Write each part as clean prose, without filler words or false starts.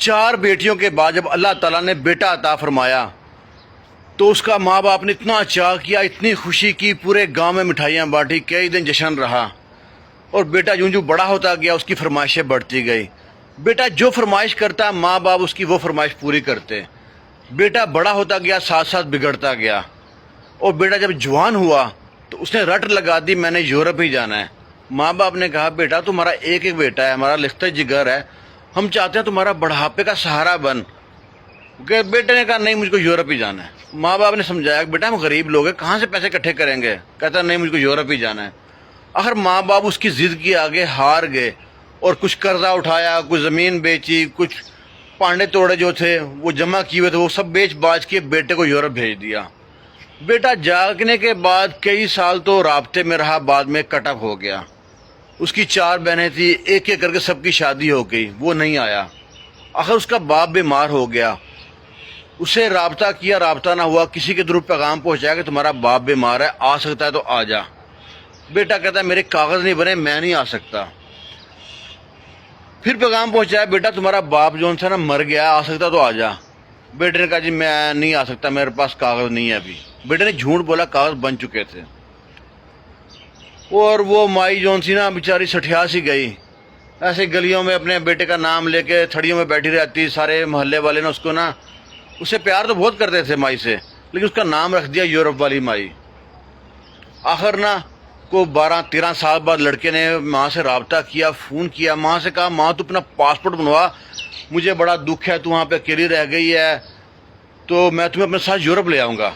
4 بیٹیوں کے بعد جب اللہ تعالیٰ نے بیٹا عطا فرمایا تو اس کا ماں باپ نے اتنا چاہ کیا، اتنی خوشی کی، پورے گاؤں میں مٹھائیاں بانٹی، کئی دن جشن رہا۔ اور بیٹا جوں جوں بڑا ہوتا گیا اس کی فرمائشیں بڑھتی گئی۔ بیٹا جو فرمائش کرتا ماں باپ اس کی وہ فرمائش پوری کرتے۔ بیٹا بڑا ہوتا گیا، ساتھ ساتھ بگڑتا گیا۔ اور بیٹا جب جوان ہوا تو اس نے رٹ لگا دی میں نے یورپ ہی جانا ہے۔ ماں باپ نے کہا بیٹا تمہارا ایک بیٹا ہے، ہمارا لخت جگر ہے، ہم چاہتے ہیں تمہارا بڑھاپے کا سہارا بن۔ کہ بیٹے نے کہا نہیں مجھ کو یورپ ہی جانا ہے۔ ماں باپ نے سمجھایا کہ بیٹا ہم غریب لوگ ہیں، کہاں سے پیسے اکٹھے کریں گے؟ کہتا نہیں مجھ کو یورپ ہی جانا ہے۔ آخر ماں باپ اس کی ضد کی آگے ہار گئے اور کچھ قرضہ اٹھایا، کچھ زمین بیچی، کچھ پانڈے توڑے جو تھے وہ جمع کیے ہوئے تھے وہ سب بیچ باچ کے بیٹے کو یورپ بھیج دیا۔ بیٹا جاگنے کے بعد کئی سال تو رابطے میں رہا، بعد میں کٹ اپ ہو گیا۔ اس کی 4 بہنیں تھیں، ایک ایک کر کے سب کی شادی ہو گئی، وہ نہیں آیا۔ آخر اس کا باپ بیمار ہو گیا، اسے رابطہ کیا، رابطہ نہ ہوا، کسی کے تھرو پیغام پہنچایا کہ تمہارا باپ بیمار ہے، آ سکتا ہے تو آ جا۔ بیٹا کہتا ہے میرے کاغذ نہیں بنے، میں نہیں آ سکتا۔ پھر پیغام پہنچایا بیٹا تمہارا باپ جو تھا نا مر گیا، آ سکتا تو آ جا۔ بیٹے نے کہا جی میں نہیں آ سکتا، میرے پاس کاغذ نہیں ہے ابھی۔ بیٹے نے جھوٹ بولا، کاغذ بن چکے تھے۔ اور وہ مائی جون سی نا بیچاری سٹھیا سی گئی، ایسے گلیوں میں اپنے بیٹے کا نام لے کے تھڑیوں میں بیٹھی رہتی۔ سارے محلے والے نے اس کو نا، اسے پیار تو بہت کرتے تھے مائی سے، لیکن اس کا نام رکھ دیا یورپ والی مائی۔ آخر نا کو 12-13 سال بعد لڑکے نے ماں سے رابطہ کیا، فون کیا، ماں سے کہا ماں تو اپنا پاسپورٹ بنوا، مجھے بڑا دکھ ہے، تو وہاں پہ اکیلی رہ گئی ہے تو میں تمہیں اپنے ساتھ یورپ لے آؤں گا۔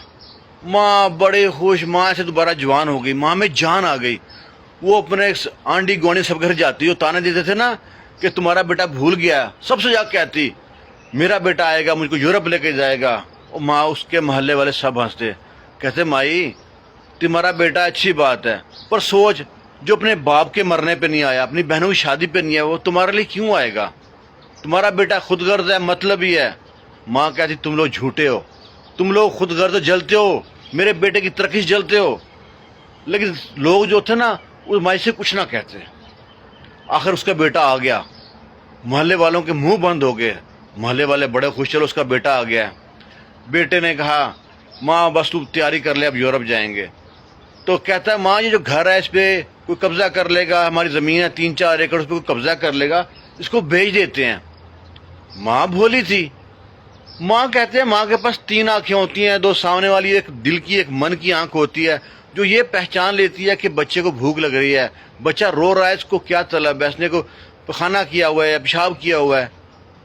ماں بڑے خوش، ماں سے دوبارہ جوان ہو گئی، ماں میں جان آ گئی۔ وہ اپنے آنڈی گوانی سب گھر جاتی، وہ تانے دیتے تھے نا کہ تمہارا بیٹا بھول گیا، سب سے جا کہتی میرا بیٹا آئے گا، مجھ کو یورپ لے کے جائے گا۔ اور ماں اس کے محلے والے سب ہنستے، کہتے مائی تمہارا بیٹا اچھی بات ہے، پر سوچ جو اپنے باپ کے مرنے پہ نہیں آیا، اپنی بہنوں کی شادی پہ نہیں ہے، وہ تمہارے لیے کیوں آئے گا؟ تمہارا بیٹا خود غرض ہے، مطلب ہی ہے۔ ماں کہتی تم لوگ جھوٹے ہو، تم لوگ خود غرض جلتے ہو، میرے بیٹے کی ترقی سے جلتے ہو۔ لیکن لوگ جو تھے نا وہ مائی سے کچھ نہ کہتے۔ آخر اس کا بیٹا آ گیا، محلے والوں کے منہ بند ہو گئے، محلے والے بڑے خوش، چلو اس کا بیٹا آ گیا ہے۔ بیٹے نے کہا ماں بس تو تیاری کر لے، اب یورپ جائیں گے۔ تو کہتا ہے ماں یہ جو گھر ہے اس پہ کوئی قبضہ کر لے گا، ہماری زمین ہے 3-4 ایکڑ، اس پہ کوئی قبضہ کر لے گا، اس کو بھیج دیتے ہیں۔ ماں بھولی تھی، ماں کہتے ہیں ماں کے پاس 3 آنکھیں ہوتی ہیں، 2 سامنے والی، ایک دل کی ایک من کی آنکھ ہوتی ہے جو یہ پہچان لیتی ہے کہ بچے کو بھوک لگ رہی ہے، بچہ رو رہا ہے، اس کو کیا طلب ہے، اس نے کو پخانہ کیا ہوا ہے، پیشاب کیا ہوا ہے۔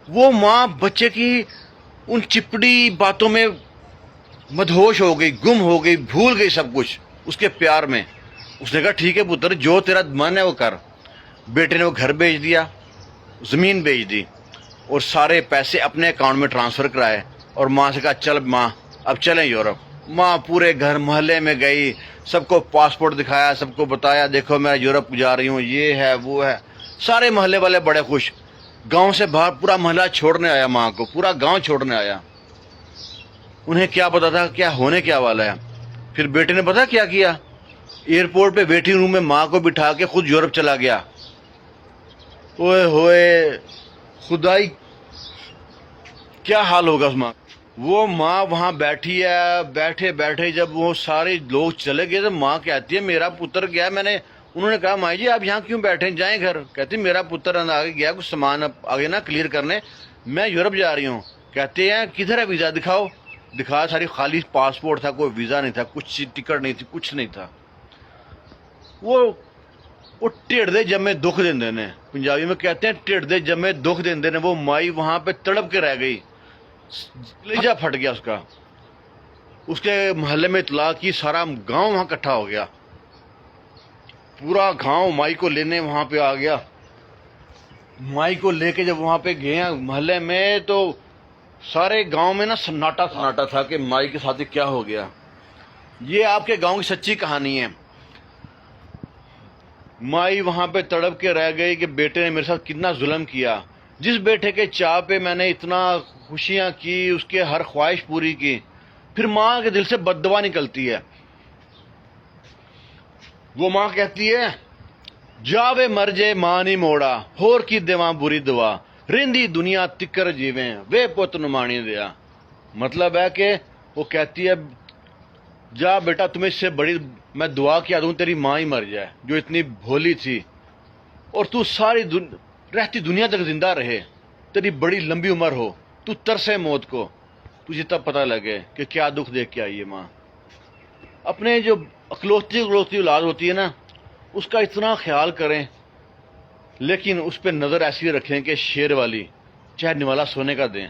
وہ ماں بچے کی ان چپڑی باتوں میں مدہوش ہو گئی، گم ہو گئی، بھول گئی سب کچھ اس کے پیار میں۔ اس نے کہا ٹھیک ہے پتر، جو تیرا من ہے وہ کر۔ بیٹے نے وہ گھر بیچ دیا، زمین بیچ دی، اور سارے پیسے اپنے اکاؤنٹ میں ٹرانسفر کرائے، اور ماں سے کہا چل ماں اب چلیں یورپ۔ ماں پورے گھر محلے میں گئی، سب کو پاسپورٹ دکھایا، سب کو بتایا دیکھو میں یورپ جا رہی ہوں، یہ ہے وہ ہے۔ سارے محلے والے بڑے خوش، گاؤں سے باہر پورا محلہ چھوڑنے آیا ماں کو، پورا گاؤں چھوڑنے آیا۔ انہیں کیا پتا تھا کیا ہونے کیا والا ہے۔ پھر بیٹے نے پتا کیا کیا، ایئرپورٹ پہ ویٹنگ روم میں ماں کو بٹھا کے خود یورپ چلا گیا۔ اوئے ہوئے خدائی کیا حال ہوگا اس ماں۔ وہ ماں وہاں بیٹھی ہے، بیٹھے بیٹھے جب وہ سارے لوگ چلے گئے تو ماں کہتی ہے میرا پتر گیا، انہوں نے کہا مائی جی آپ یہاں کیوں بیٹھے، جائیں گھر۔ کہتی میرا پتر آگے گیا کچھ سامان آگے نا کلیئر کرنے، میں یورپ جا رہی ہوں۔ کہتے ہیں کدھر ہے ویزا دکھاؤ، دکھا، ساری خالی پاسپورٹ تھا، کوئی ویزا نہیں تھا، کچھ ٹکٹ نہیں تھی، کچھ نہیں تھا۔ وہ ٹھڑ دے جمے دکھ دیندے نے، پنجابی میں کہتے ہیں ٹھڑ دے جمے دکھ دیندے نے۔ وہ مائی وہاں پہ تڑپ کے رہ گئی، کلیجہ پھٹ گیا اس کا۔ اس کے محلے میں اطلاع کی، سارا گاؤں وہاں اکٹھا ہو گیا، پورا گاؤں مائی کو لینے وہاں پہ آ گیا۔ مائی کو لے کے جب وہاں پہ گئے ہیں محلے میں تو سارے گاؤں میں نا سناٹا سناٹا تھا کہ مائی کے ساتھ کیا ہو گیا۔ یہ آپ کے گاؤں کی سچی کہانی ہے۔ مائی وہاں پہ تڑپ کے رہ گئی کہ بیٹے نے میرے ساتھ کتنا ظلم کیا، جس بیٹے کے چاہ پہ میں نے اتنا خوشیاں کی، اس کے ہر خواہش پوری کی، پھر ماں کے دل سے بد دعا نکلتی ہے۔ وہ ماں کہتی ہے جاوے مر جے ماں نہیں موڑا، ہور کی دیواں بری دعا، رندی دنیا تکر جیویں وے پت نمانی دیا. مطلب ہے کہ وہ کہتی ہے جا بیٹا تمہیں اس سے بڑی میں دعا کیا دوں تیری ماں ہی مر جائے جو اتنی بھولی تھی اور تو ساری رہتی دنیا تک زندہ رہے, تیری بڑی لمبی عمر ہو, تو ترسے موت کو, تجھے تب پتہ لگے کہ کیا دکھ دیکھ کے آئی ہے ماں. اپنے جو اکلوتی اولاد ہوتی ہے نا اس کا اتنا خیال کریں, لیکن اس پہ نظر ایسی رکھیں کہ شیر والی چاہے نوالا سونے کا دیں.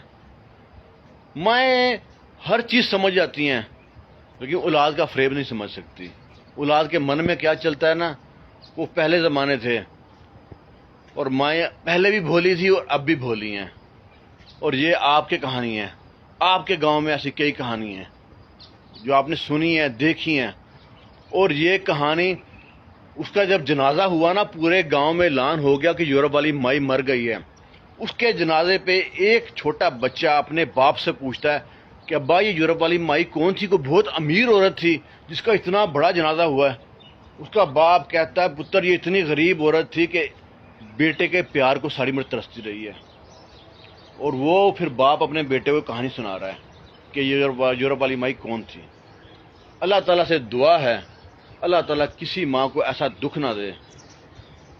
مائیں ہر چیز سمجھ جاتی ہیں لیکن اولاد کا فریب نہیں سمجھ سکتی. اولاد کے من میں کیا چلتا ہے نا وہ پہلے زمانے تھے, اور مائیں پہلے بھی بھولی تھی اور اب بھی بھولی ہیں. اور یہ آپ کی کہانی ہے, آپ کے گاؤں میں ایسی کئی کہانی ہیں جو آپ نے سنی ہیں, دیکھی ہیں. اور یہ کہانی اس کا جب جنازہ ہوا نا پورے گاؤں میں اعلان ہو گیا کہ یورپ والی مائی مر گئی ہے. اس کے جنازے پہ ایک چھوٹا بچہ اپنے باپ سے پوچھتا ہے کہ ابا یہ یورپ والی مائی کون تھی؟ کوئی بہت امیر عورت تھی جس کا اتنا بڑا جنازہ ہوا ہے. اس کا باپ کہتا ہے پتر یہ اتنی غریب عورت تھی کہ بیٹے کے پیار کو ساری عمر ترستی رہی ہے. اور وہ پھر باپ اپنے بیٹے کو کہانی سنا رہا ہے کہ یورپ والی مائی کون تھی. اللہ تعالیٰ سے دعا ہے اللہ تعالیٰ کسی ماں کو ایسا دکھ نہ دے.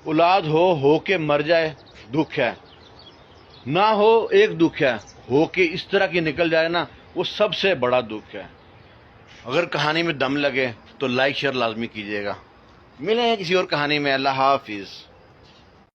اولاد ہو کے مر جائے دکھ ہے, نہ ہو ایک دکھ ہے, ہو کے اس طرح کی نکل جائے نا وہ سب سے بڑا دکھ ہے. اگر کہانی میں دم لگے تو لائک شیئر لازمی کیجیے گا. ملیں گے کسی اور کہانی میں. اللہ حافظ.